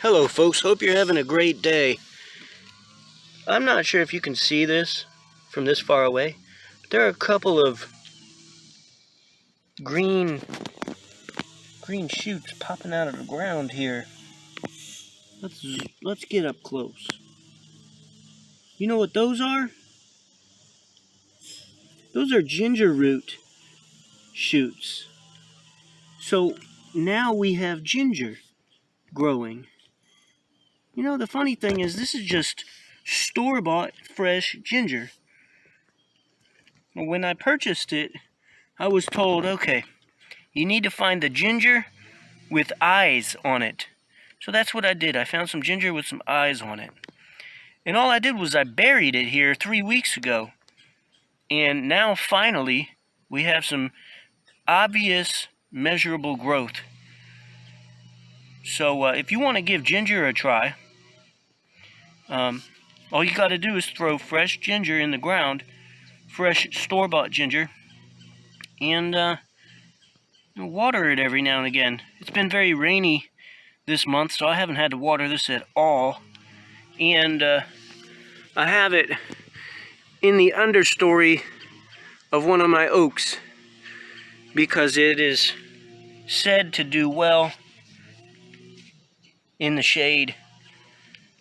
Hello folks, hope you're having a great day. I'm not sure if you can see this from this far away, but there are a couple of green shoots popping out of the ground here. Let's get up close. You know what those are? Those are ginger root shoots. So now we have ginger growing. You know, the funny thing is this is just store-bought fresh ginger. When I purchased it, I was told, okay, you need to find the ginger with eyes on it. So that's what I did. I found some ginger with some eyes on it. And all I did was I buried it here 3 weeks ago. And now finally we have some obvious measurable growth. So if you want to give ginger a try, all you got to do is throw fresh ginger in the ground, fresh store-bought ginger, and water it every now and again. It's been very rainy this month, so I haven't had to water this at all. And I have it in the understory of one of my oaks because it is said to do well in the shade.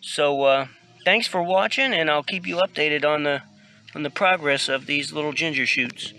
So thanks for watching, and I'll keep you updated on the progress of these little ginger shoots.